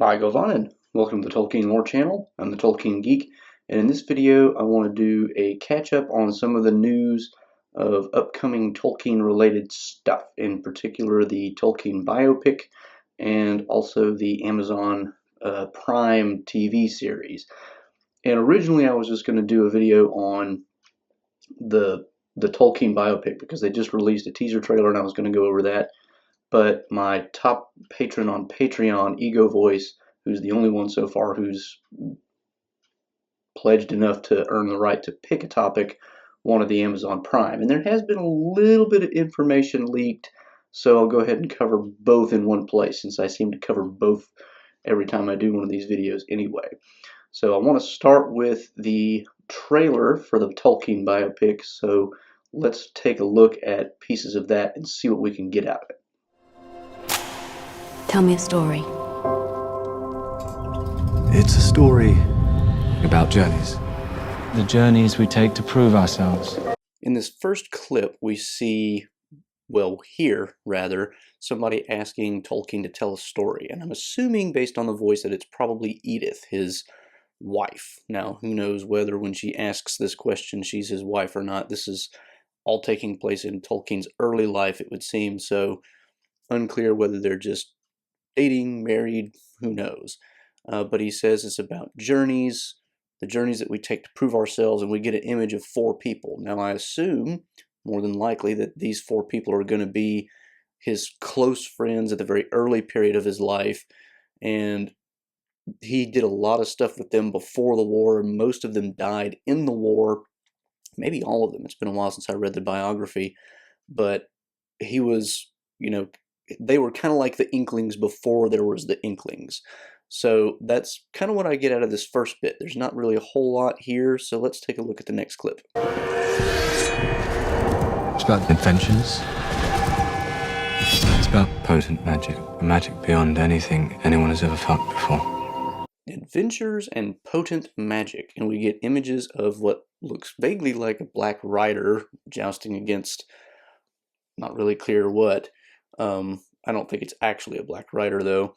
Hi, Rohan, and welcome to the Tolkien Lore channel. I'm the Tolkien Geek, and in this video I want to do a catch-up on some of the news of upcoming Tolkien-related stuff, in particular the Tolkien biopic and also the Amazon Prime TV series. And originally I was just going to do a video on the Tolkien biopic because they just released a teaser trailer and I was going to go over that. But my top patron on Patreon, Ego Voice, who's the only one so far who's pledged enough to earn the right to pick a topic, wanted the Amazon Prime. And there has been a little bit of information leaked, so I'll go ahead and cover both in one place, since I seem to cover both every time I do one of these videos anyway. So I want to start with the trailer for the Tolkien biopic, so let's take a look at pieces of that and see what we can get out of it. Tell me a story. It's a story about journeys. The journeys we take to prove ourselves. In this first clip, we see, well, hear rather, somebody asking Tolkien to tell a story. And I'm assuming, based on the voice, that it's probably Edith, his wife. Now, who knows whether when she asks this question she's his wife or not. This is all taking place in Tolkien's early life, it would seem, so unclear whether they're just dating, married, who knows. But he says it's about journeys, the journeys that we take to prove ourselves, and we get an image of 4 people. Now I assume, more than likely, that these 4 people are going to be his close friends at the very early period of his life, and he did a lot of stuff with them before the war, and most of them died in the war, maybe all of them. It's been a while since I read the biography, but he was, they were kind of like the Inklings before there was the Inklings. So that's kind of what I get out of this first bit. There's not really a whole lot here, so let's take a look at the next clip. It's about adventures. It's about potent magic. A magic beyond anything anyone has ever felt before. Adventures and potent magic. And we get images of what looks vaguely like a black rider jousting against, not really clear what. I don't think it's actually a black rider, though.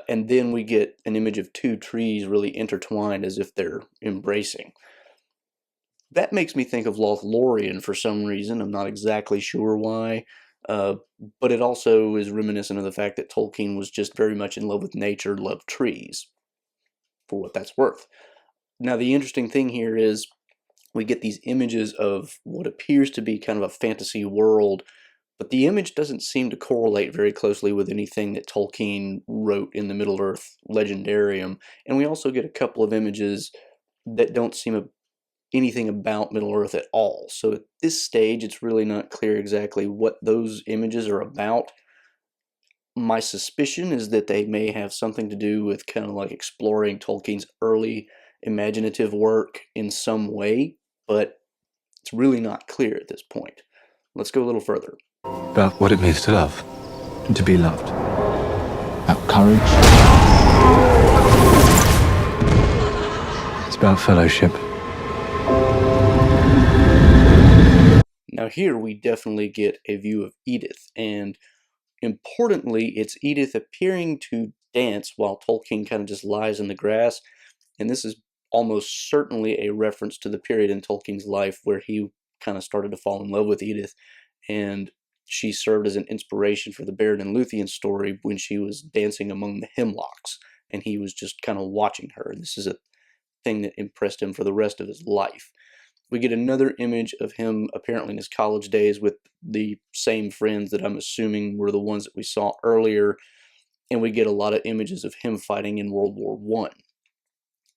And then we get an image of 2 trees really intertwined as if they're embracing. That makes me think of Lothlorien for some reason. I'm not exactly sure why. But it also is reminiscent of the fact that Tolkien was just very much in love with nature, loved trees, for what that's worth. Now, the interesting thing here is we get these images of what appears to be kind of a fantasy world, but the image doesn't seem to correlate very closely with anything that Tolkien wrote in the Middle-earth Legendarium. And we also get a couple of images that don't seem anything about Middle-earth at all. So at this stage, it's really not clear exactly what those images are about. My suspicion is that they may have something to do with kind of like exploring Tolkien's early imaginative work in some way, but it's really not clear at this point. Let's go a little further. About what it means to love, and to be loved. About courage. It's about fellowship. Now here we definitely get a view of Edith, and importantly, it's Edith appearing to dance while Tolkien kind of just lies in the grass, and this is almost certainly a reference to the period in Tolkien's life where he kind of started to fall in love with Edith, and she served as an inspiration for the Beren and Luthien story when she was dancing among the hemlocks, and he was just kind of watching her. This is a thing that impressed him for the rest of his life. We get another image of him apparently in his college days with the same friends that I'm assuming were the ones that we saw earlier, and we get a lot of images of him fighting in World War I.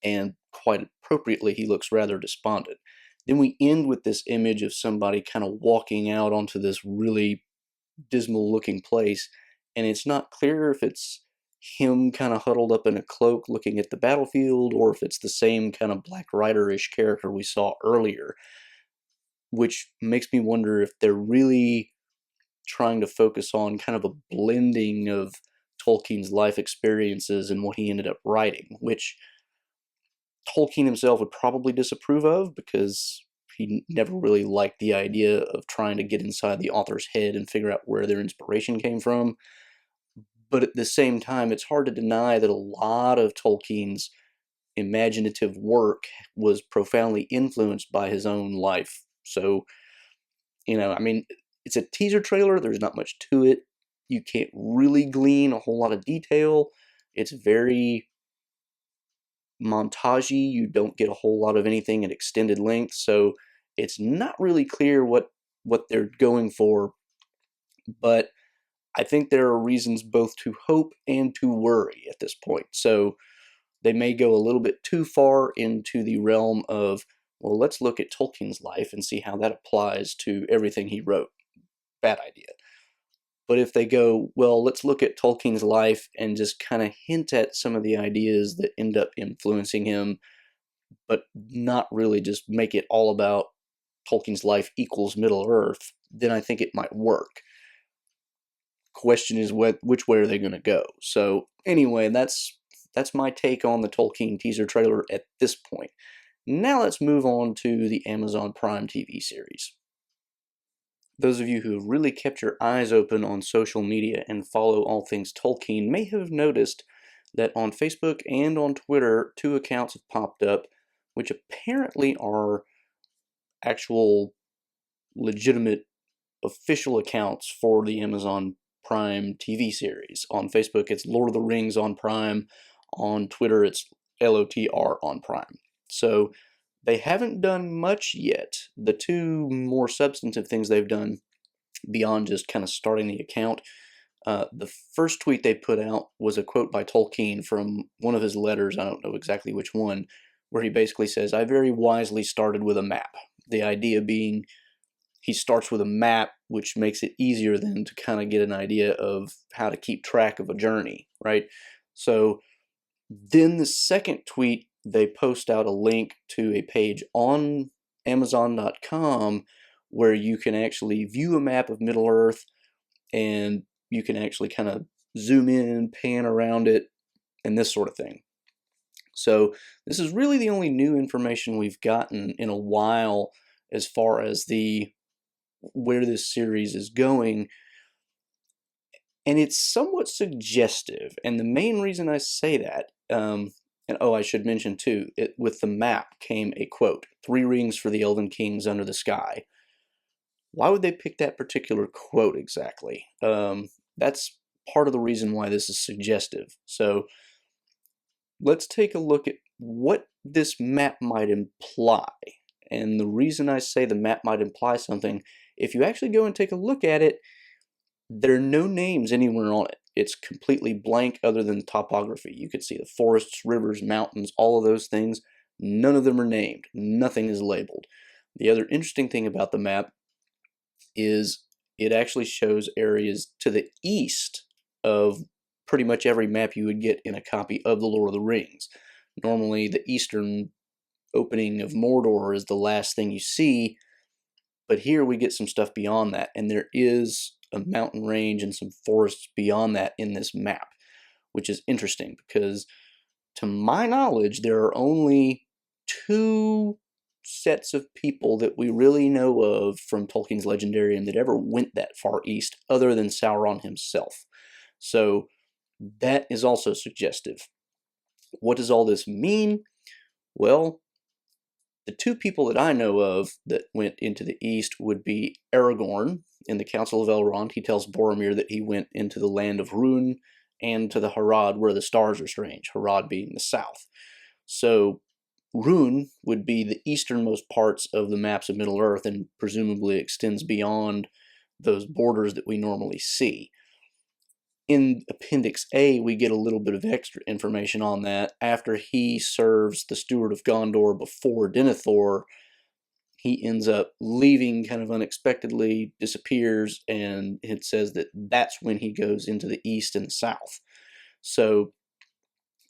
And quite appropriately, he looks rather despondent. Then we end with this image of somebody kind of walking out onto this really dismal looking place, and it's not clear if it's him kind of huddled up in a cloak looking at the battlefield, or if it's the same kind of Black Rider-ish character we saw earlier, which makes me wonder if they're really trying to focus on kind of a blending of Tolkien's life experiences and what he ended up writing, which Tolkien himself would probably disapprove of, because he never really liked the idea of trying to get inside the author's head and figure out where their inspiration came from. But at the same time, it's hard to deny that a lot of Tolkien's imaginative work was profoundly influenced by his own life. So, I mean, it's a teaser trailer. There's not much to it. You can't really glean a whole lot of detail. It's very montagey. You don't get a whole lot of anything at extended length. So it's not really clear what they're going for. But I think there are reasons both to hope and to worry at this point. So they may go a little bit too far into the realm of, well, let's look at Tolkien's life and see how that applies to everything he wrote. Bad idea. But if they go, well, let's look at Tolkien's life and just kind of hint at some of the ideas that end up influencing him, but not really just make it all about Tolkien's life equals Middle-earth, then I think it might work. Question is which way are they going to go? So anyway, that's my take on the Tolkien teaser trailer at this point. Now let's move on to the Amazon Prime TV series. Those of you who have really kept your eyes open on social media and follow all things Tolkien may have noticed that on Facebook and on Twitter, 2 accounts have popped up, which apparently are actual legitimate official accounts for the Amazon Prime TV series. On Facebook, it's Lord of the Rings on Prime. On Twitter, it's LOTR on Prime. So they haven't done much yet. The 2 more substantive things they've done beyond just kind of starting the account, the first tweet they put out was a quote by Tolkien from one of his letters, I don't know exactly which one, where he basically says, "I very wisely started with a map." The idea being he starts with a map, which makes it easier then to kind of get an idea of how to keep track of a journey, right? So then the second tweet, they post out a link to a page on Amazon.com where you can actually view a map of Middle-earth, and you can actually kind of zoom in, pan around it, and this sort of thing. So this is really the only new information we've gotten in a while as far as where this series is going. And it's somewhat suggestive, and the main reason I say that, and I should mention too, with the map came a quote, 3 rings for the Elven Kings under the sky. Why would they pick that particular quote exactly? That's part of the reason why this is suggestive. So let's take a look at what this map might imply. And the reason I say the map might imply something, if you actually go and take a look at it, there are no names anywhere on it. It's completely blank other than topography. You could see the forests, rivers, mountains, all of those things. None of them are named. Nothing is labeled. The other interesting thing about the map is it actually shows areas to the east of pretty much every map you would get in a copy of The Lord of the Rings. Normally, the eastern opening of Mordor is the last thing you see, but here we get some stuff beyond that, and there is a mountain range and some forests beyond that in this map, which is interesting because, to my knowledge, there are only 2 sets of people that we really know of from Tolkien's Legendarium that ever went that far east other than Sauron himself. So that is also suggestive. What does all this mean? Well, the 2 people that I know of that went into the east would be Aragorn in the Council of Elrond. He tells Boromir that he went into the land of Rhûn and to the Harad where the stars are strange, Harad being the south. So Rhûn would be the easternmost parts of the maps of Middle-earth and presumably extends beyond those borders that we normally see. In Appendix A, we get a little bit of extra information on that. After he serves the Steward of Gondor before Denethor, he ends up leaving kind of unexpectedly, disappears, and it says that that's when he goes into the east and the south. So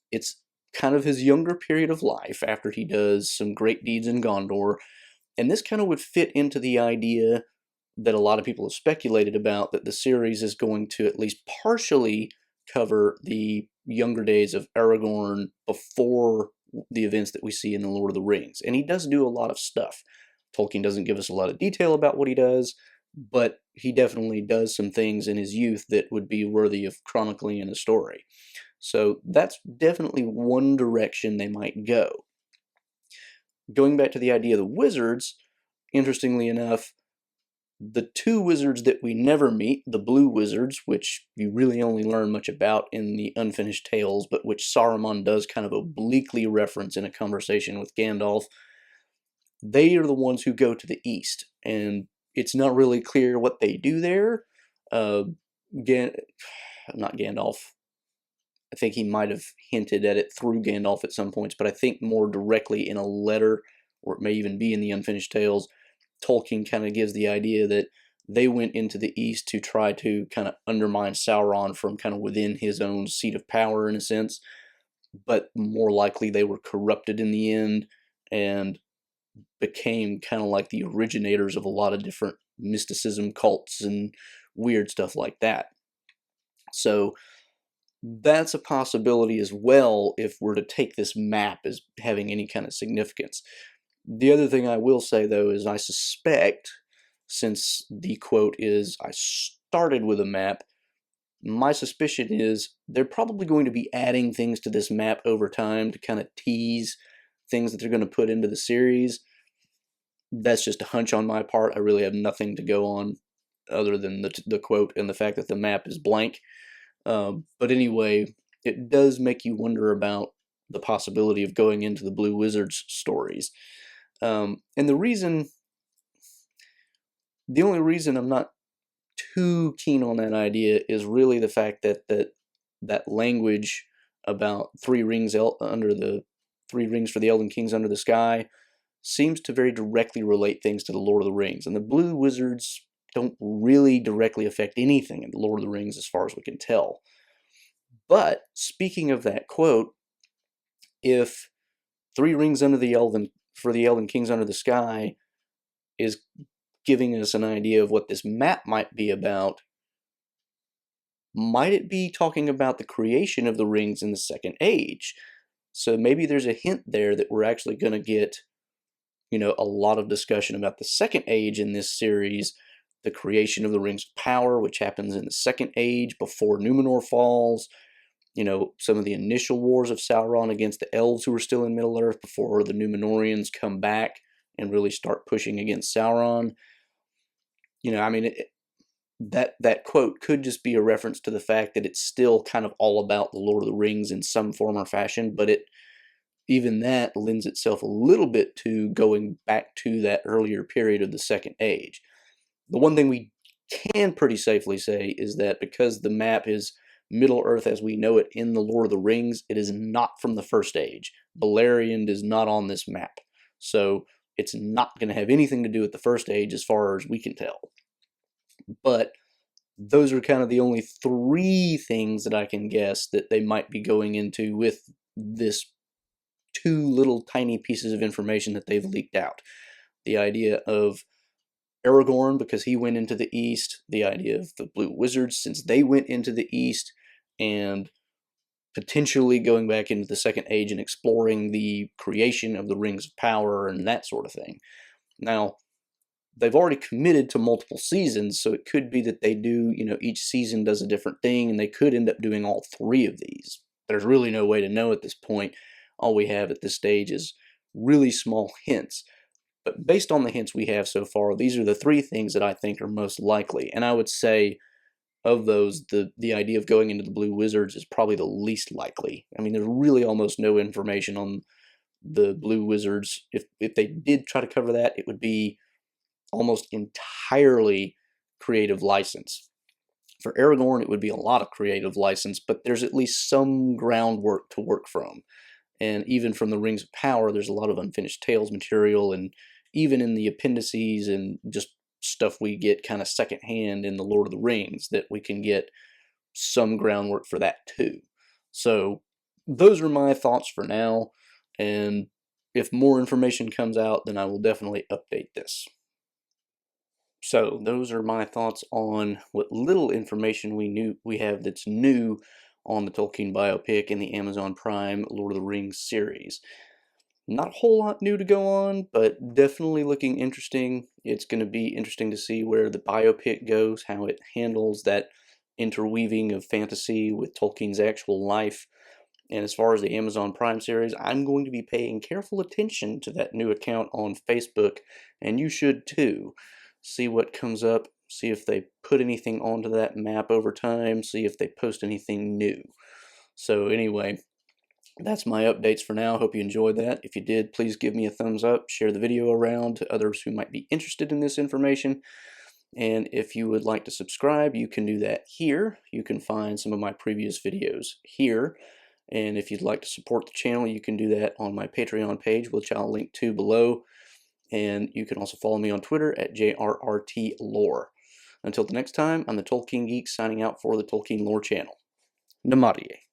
it's kind of his younger period of life after he does some great deeds in Gondor, and this kind of would fit into the idea that a lot of people have speculated about, that the series is going to at least partially cover the younger days of Aragorn before the events that we see in The Lord of the Rings. And he does do a lot of stuff. Tolkien doesn't give us a lot of detail about what he does, but he definitely does some things in his youth that would be worthy of chronicling in a story. So that's definitely one direction they might go. Going back to the idea of the wizards, interestingly enough, the two wizards that we never meet, the blue wizards, which you really only learn much about in the Unfinished Tales, but which Saruman does kind of obliquely reference in a conversation with Gandalf, they are the ones who go to the east, and it's not really clear what they do there. Not Gandalf. I think he might have hinted at it through Gandalf at some points, but I think more directly in a letter, or it may even be in the Unfinished Tales, Tolkien kind of gives the idea that they went into the east to try to kind of undermine Sauron from kind of within his own seat of power in a sense, but more likely they were corrupted in the end and became kind of like the originators of a lot of different mysticism cults and weird stuff like that. So that's a possibility as well if we're to take this map as having any kind of significance. The other thing I will say, though, is I suspect, since the quote is, I started with a map, my suspicion is they're probably going to be adding things to this map over time to kind of tease things that they're going to put into the series. That's just a hunch on my part. I really have nothing to go on other than the quote and the fact that the map is blank. But anyway, it does make you wonder about the possibility of going into the Blue Wizards stories. And the only reason I'm not too keen on that idea is really the fact that that language about 3 rings under the 3 rings for the Elven Kings under the sky seems to very directly relate things to the Lord of the Rings, and the Blue Wizards don't really directly affect anything in the Lord of the Rings as far as we can tell. But speaking of that quote, if 3 rings under the Elven for the Elven Kings under the sky is giving us an idea of what this map might be about, might it be talking about the creation of the rings in the Second Age? So maybe there's a hint there that we're actually going to get, a lot of discussion about the Second Age in this series, the creation of the Rings of Power, which happens in the Second Age before Numenor falls, some of the initial wars of Sauron against the elves who are still in Middle-earth before the Númenóreans come back and really start pushing against Sauron. That quote could just be a reference to the fact that it's still kind of all about the Lord of the Rings in some form or fashion, but even that lends itself a little bit to going back to that earlier period of the Second Age. The one thing we can pretty safely say is that because the map is Middle-earth as we know it in the Lord of the Rings, it is not from the First Age. Beleriand is not on this map. So it's not going to have anything to do with the First Age as far as we can tell. But those are kind of the only 3 things that I can guess that they might be going into with this 2 little tiny pieces of information that they've leaked out. The idea of Aragorn, because he went into the east, the idea of the Blue Wizards, since they went into the east, and potentially going back into the Second Age and exploring the creation of the Rings of Power and that sort of thing. Now, they've already committed to multiple seasons, so it could be that they do, each season does a different thing, and they could end up doing all 3 of these. There's really no way to know at this point. All we have at this stage is really small hints. But based on the hints we have so far, these are the 3 things that I think are most likely. And I would say of those, the idea of going into the Blue Wizards is probably the least likely. I mean, there's really almost no information on the Blue Wizards. If they did try to cover that, it would be almost entirely creative license. For Aragorn, it would be a lot of creative license, but there's at least some groundwork to work from. And even from the Rings of Power, there's a lot of Unfinished Tales material, and even in the appendices and just stuff we get kind of secondhand in the Lord of the Rings that we can get some groundwork for that too. So those are my thoughts for now, and if more information comes out, then I will definitely update this. So those are my thoughts on what little information we have that's new on the Tolkien biopic in the Amazon Prime Lord of the Rings series. Not a whole lot new to go on, but definitely looking interesting. It's going to be interesting to see where the biopic goes, how it handles that interweaving of fantasy with Tolkien's actual life. And as far as the Amazon Prime series, I'm going to be paying careful attention to that new account on Facebook, and you should too. See what comes up, see if they put anything onto that map over time, see if they post anything new. So anyway, that's my updates for now. Hope you enjoyed that. If you did, please give me a thumbs up, share the video around to others who might be interested in this information. And if you would like to subscribe, you can do that here. You can find some of my previous videos here. And if you'd like to support the channel, you can do that on my Patreon page, which I'll link to below. And you can also follow me on Twitter at JRRTLore. Until the next time, I'm the Tolkien Geek signing out for the Tolkien Lore channel. Namarie.